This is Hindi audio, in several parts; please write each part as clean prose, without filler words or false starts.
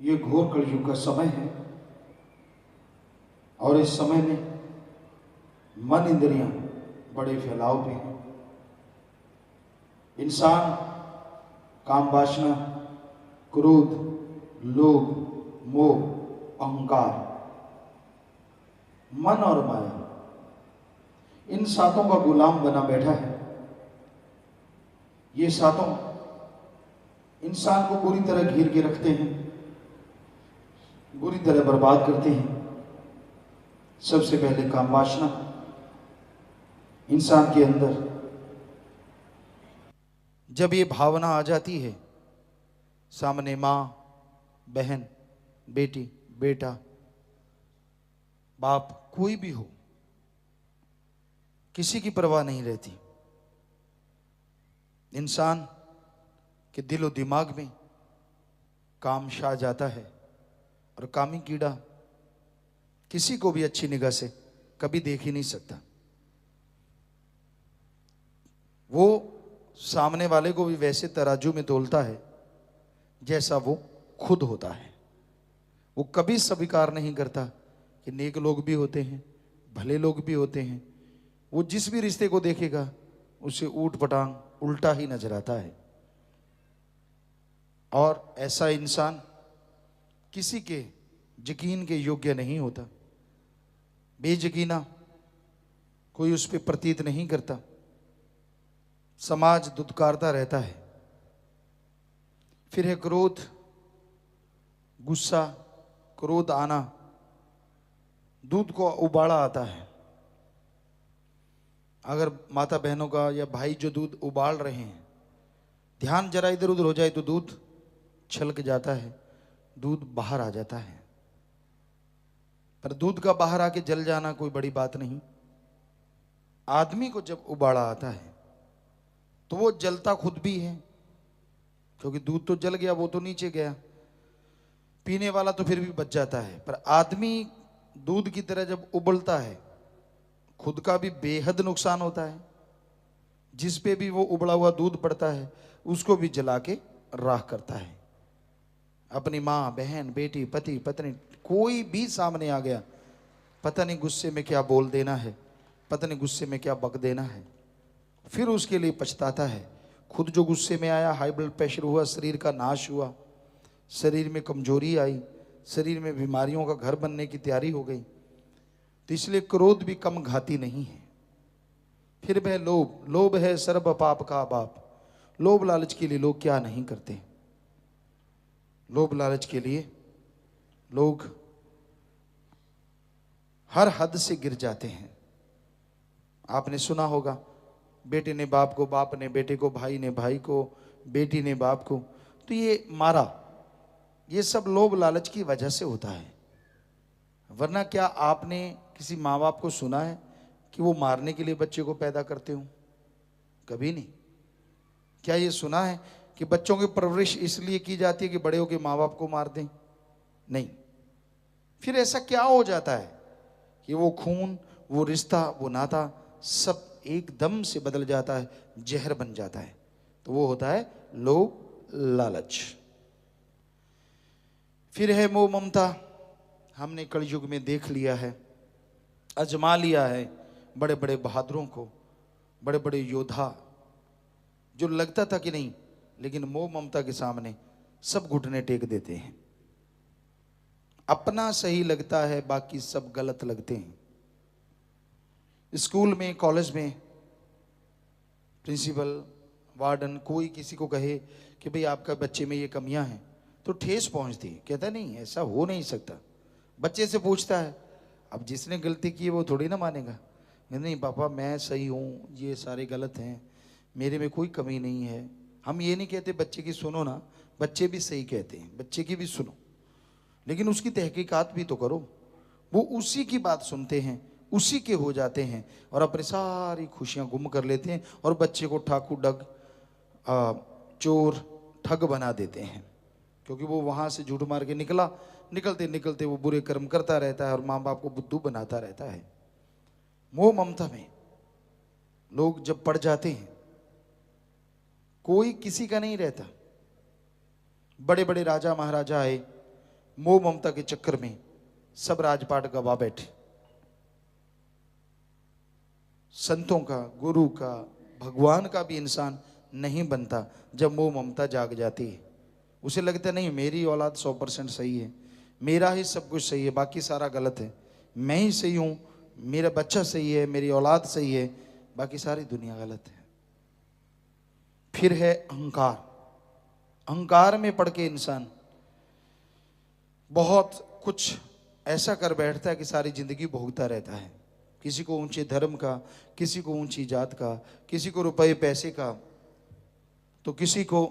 ये घोर कलयुग का समय है और इस समय में मन इंद्रियां बड़े फैलाव पे हैं। इंसान काम वासना, क्रोध, लोभ, मोह, अहंकार, मन और माया, इन सातों का गुलाम बना बैठा है। ये सातों इंसान को बुरी तरह घेर के रखते हैं, बुरी तरह बर्बाद करते हैं। सबसे पहले काम वासना इंसान के अंदर जब ये भावना आ जाती है, सामने माँ, बहन, बेटी, बेटा, बाप, कोई भी हो, किसी की परवाह नहीं रहती। इंसान के दिलो दिमाग में काम छा जाता है और कामी कीड़ा किसी को भी अच्छी निगाह से कभी देख ही नहीं सकता। वो सामने वाले को भी वैसे तराजू में तोलता है जैसा वो खुद होता है। वो कभी स्वीकार नहीं करता कि नेक लोग भी होते हैं, भले लोग भी होते हैं। वो जिस भी रिश्ते को देखेगा उसे ऊट पटांग उल्टा ही नजर आता है। और ऐसा इंसान किसी के यकीन के योग्य नहीं होता। बेयकीना कोई उस पर प्रतीत नहीं करता। समाज दुत्कारता रहता है। फिर है क्रोध, गुस्सा, क्रोध आना, दूध को उबाला आता है। अगर माता बहनों का या भाई जो दूध उबाल रहे हैं, ध्यान जरा इधर उधर हो जाए तो दूध छलक जाता है, दूध बाहर आ जाता है। पर दूध का बाहर आके जल जाना कोई बड़ी बात नहीं। आदमी को जब उबाला आता है तो वो जलता खुद भी है, क्योंकि दूध तो जल गया, वो तो नीचे गया, पीने वाला तो फिर भी बच जाता है। पर आदमी दूध की तरह जब उबलता है, खुद का भी बेहद नुकसान होता है। जिस पे भी वो उबला हुआ दूध पड़ता है उसको भी जला के राख करता है। अपनी माँ, बहन, बेटी, पति, पत्नी, कोई भी सामने आ गया, पता नहीं गुस्से में क्या बोल देना है, पता नहीं गुस्से में क्या बक देना है। फिर उसके लिए पछताता है। खुद जो गुस्से में आया, हाई ब्लड प्रेशर हुआ, शरीर का नाश हुआ, शरीर में कमजोरी आई, शरीर में बीमारियों का घर बनने की तैयारी हो गई। तो इसलिए क्रोध भी कम घाती नहीं है। फिर वह लोभ, लोभ है सर्व पाप का बाप। लोभ लालच के लिए लोग क्या नहीं करते। लोभ लालच के लिए लोग हर हद से गिर जाते हैं। आपने सुना होगा, बेटे ने बाप को, बाप ने बेटे को, भाई ने भाई को, बेटी ने बाप को, तो ये मारा, ये सब लोभ लालच की वजह से होता है। वरना क्या आपने किसी माँ बाप को सुना है कि वो मारने के लिए बच्चे को पैदा करते हो? कभी नहीं। क्या ये सुना है कि बच्चों की परवरिश इसलिए की जाती है कि बड़े होकर माँ बाप को मार दें? नहीं। फिर ऐसा क्या हो जाता है कि वो खून, वो रिश्ता, वो नाता सब एकदम से बदल जाता है, जहर बन जाता है। तो वो होता है लोभ लालच। फिर है मोह ममता। हमने कलयुग में देख लिया है, अजमा लिया है बड़े बड़े बहादुरों को, बड़े बड़े योद्धा, जो लगता था कि नहीं, लेकिन मोह ममता के सामने सब घुटने टेक देते हैं। अपना सही लगता है, बाकी सब गलत लगते हैं। स्कूल में, कॉलेज में प्रिंसिपल, वार्डन कोई किसी को कहे कि भाई आपका बच्चे में ये कमियां हैं, तो ठेस पहुंचती है। कहता नहीं, ऐसा हो नहीं सकता। बच्चे से पूछता है, अब जिसने गलती की है वो थोड़ी ना मानेगा। नहीं पापा, मैं सही हूँ, ये सारे गलत हैं, मेरे में कोई कमी नहीं है। हम ये नहीं कहते बच्चे की सुनो ना, बच्चे भी सही कहते हैं, बच्चे की भी सुनो, लेकिन उसकी तहकीकात भी तो करो। वो उसी की बात सुनते हैं, उसी के हो जाते हैं और अपनी सारी खुशियां गुम कर लेते हैं और बच्चे को ठाकुर डग, चोर, ठग बना देते हैं। क्योंकि वो वहां से झूठ मार के निकला, निकलते निकलते वो बुरे कर्म करता रहता है और माँ बाप को बुद्धू बनाता रहता है। मोह ममता में लोग जब पड़ जाते हैं, कोई किसी का नहीं रहता। बड़े बड़े राजा महाराजा आए, मोह ममता के चक्कर में सब राजपाट गवा बैठे। संतों का, गुरु का, भगवान का भी इंसान नहीं बनता जब मोह ममता जाग जाती है। उसे लगता नहीं मेरी औलाद 100% सही है, मेरा ही सब कुछ सही है, बाकी सारा गलत है, मैं ही सही हूं, मेरा बच्चा सही है, मेरी औलाद सही है, बाकी सारी दुनिया गलत है। फिर है अहंकार। अहंकार में पड़ के इंसान बहुत कुछ ऐसा कर बैठता है कि सारी जिंदगी भोगता रहता है। किसी को ऊंचे धर्म का, किसी को ऊंची जात का, किसी को रुपए पैसे का, तो किसी को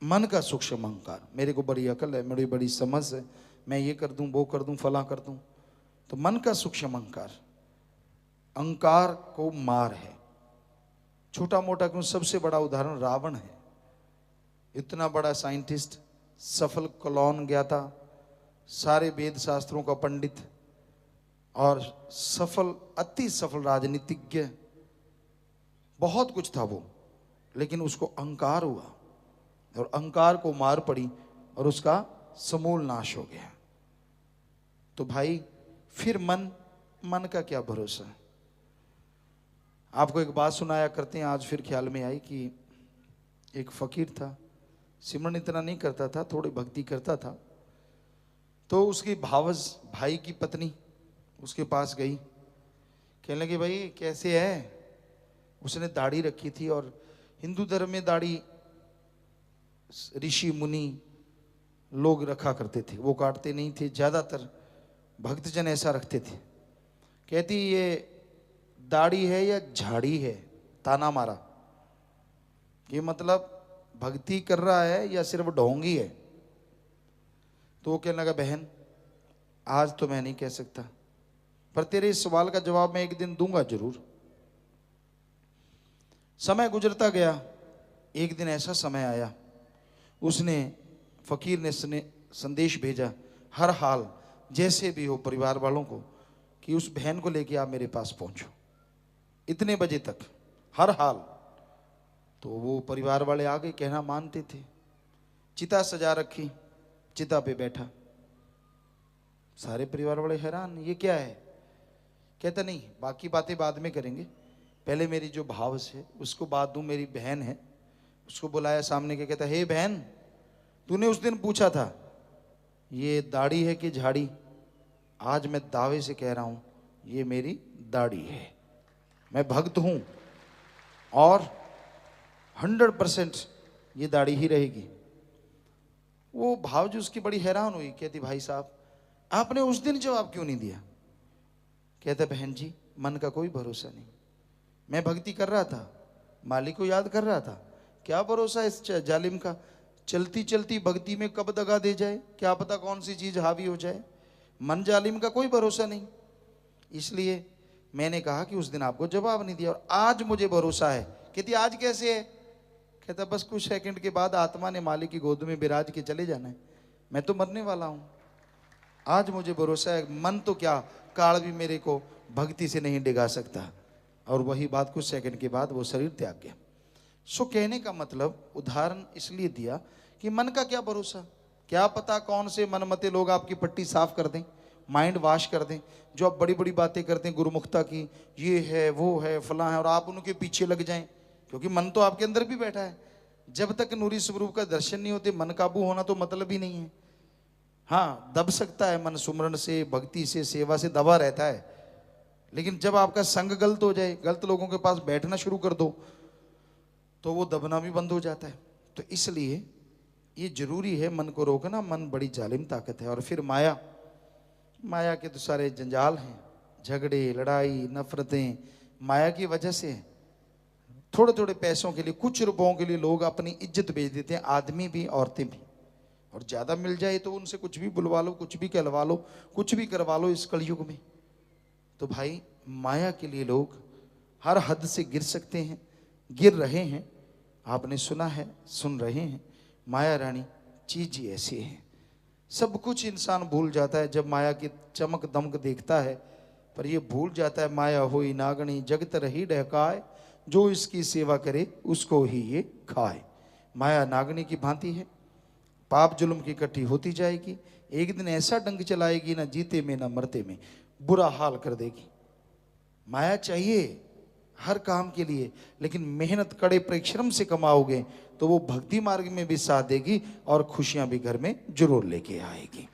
मन का सूक्ष्म अहंकार, मेरे को बड़ी अकल है, मेरी बड़ी समझ है, मैं ये कर दूं, वो कर दूं, फला कर दूं। तो मन का सूक्ष्म अहंकार, अहंकार को मार है। छोटा मोटा क्यों, सबसे बड़ा उदाहरण रावण है। इतना बड़ा साइंटिस्ट, सफल कलौन ज्ञाता, सारे वेद शास्त्रों का पंडित और सफल, अति सफल राजनीतिज्ञ, बहुत कुछ था वो, लेकिन उसको अहंकार हुआ और अहंकार को मार पड़ी और उसका समूल नाश हो गया। तो भाई फिर मन का क्या भरोसा। आपको एक बात सुनाया करते हैं, आज फिर ख्याल में आई कि एक फकीर था, सिमरन इतना नहीं करता था, थोड़ी भक्ति करता था। तो उसकी भावज भाई की पत्नी उसके पास गई, कहने लगी भाई कैसे है। उसने दाढ़ी रखी थी और हिंदू धर्म में दाढ़ी ऋषि मुनि लोग रखा करते थे, वो काटते नहीं थे, ज्यादातर भक्तजन ऐसा रखते थे। कहती ये दाढ़ी है या झाड़ी है, ताना मारा। ये मतलब भक्ति कर रहा है या सिर्फ ढोंगी है। तो वो कहने लगा बहन आज तो मैं नहीं कह सकता, पर तेरे इस सवाल का जवाब मैं एक दिन दूंगा जरूर। समय गुजरता गया, एक दिन ऐसा समय आया, उसने फकीर ने संदेश भेजा हर हाल जैसे भी हो परिवार वालों को कि उस बहन को लेके आप मेरे पास पहुंचो इतने बजे तक, हर हाल। तो वो परिवार वाले आ गए, कहना मानते थे। चिता सजा रखी, चिता पे बैठा। सारे परिवार वाले हैरान, ये क्या है। कहता नहीं बाकी बातें बाद में करेंगे, पहले मेरी जो भावस है उसको बात दूं, मेरी बहन है। उसको बुलाया सामने के, कहता हे बहन तूने उस दिन पूछा था ये दाढ़ी है कि झाड़ी, आज मैं दावे से कह रहा हूं ये मेरी दाढ़ी है। मैं भक्त हूं और 100% ये दाढ़ी ही रहेगी। वो भावजी उसकी बड़ी हैरान हुई, कहती भाई साहब आपने उस दिन जवाब क्यों नहीं दिया। कहता बहन जी मन का कोई भरोसा नहीं, मैं भक्ति कर रहा था, मालिक को याद कर रहा था, क्या भरोसा इस जालिम का, चलती चलती भक्ति में कब दगा दे जाए, क्या पता कौन सी चीज हावी हो जाए। मन जालिम का कोई भरोसा नहीं, इसलिए मैंने कहा कि उस दिन आपको जवाब नहीं दिया और आज मुझे भरोसा है। कहती आज कैसे है। कहता बस कुछ सेकंड के बाद आत्मा ने मालिक की गोद में बिराज के चले जाना है, मैं तो मरने वाला हूं। आज मुझे भरोसा है, मन तो क्या काल भी मेरे को भक्ति से नहीं डिगा सकता। और वही बात कुछ सेकंड के बाद वो शरीर त्याग गया। सो कहने का मतलब उदाहरण इसलिए दिया कि मन का क्या भरोसा, क्या पता कौन से मनमते लोग आपकी पट्टी साफ कर दें, माइंड वॉश कर दें। जो आप बड़ी बड़ी बातें करते हैं गुरुमुखता की, ये है वो है फला है, और आप उनके पीछे लग जाएं, क्योंकि मन तो आपके अंदर भी बैठा है। जब तक नूरी स्वरूप का दर्शन नहीं होते मन काबू होना तो मतलब ही नहीं है। हाँ दब सकता है मन, सुमरन से, भक्ति से, सेवा से दबा रहता है, लेकिन जब आपका संग गलत हो जाए, गलत लोगों के पास बैठना शुरू कर दो, तो वो दबना भी बंद हो जाता है। तो इसलिए ये जरूरी है मन को रोकना। मन बड़ी जालिम ताकत है। और फिर माया, माया के तो सारे जंजाल हैं, झगड़े, लड़ाई, नफरतें माया की वजह से। थोड़े थोड़े पैसों के लिए, कुछ रुपयों के लिए लोग अपनी इज्जत बेच देते हैं, आदमी भी औरतें भी। और ज्यादा मिल जाए तो उनसे कुछ भी बुलवा लो, कुछ भी कहलवा लो, कुछ भी करवा लो इस कलयुग में। तो भाई माया के लिए लोग हर हद से गिर सकते हैं, गिर रहे हैं। आपने सुना है, सुन रहे हैं। माया रानी चीज ही ऐसी है, सब कुछ इंसान भूल जाता है जब माया की चमक दमक देखता है, पर ये भूल जाता है माया होई नागणी जगत रही डहकाए, जो इसकी सेवा करे उसको ही ये खाए। माया नागनी की भांति है, पाप जुल्म की इकट्ठी होती जाएगी, एक दिन ऐसा डंग चलाएगी ना जीते में ना मरते में, बुरा हाल कर देगी। माया चाहिए हर काम के लिए, लेकिन मेहनत कड़े परिश्रम से कमाओगे तो वो भक्ति मार्ग में भी साथ देगी और खुशियां भी घर में जरूर लेके आएगी।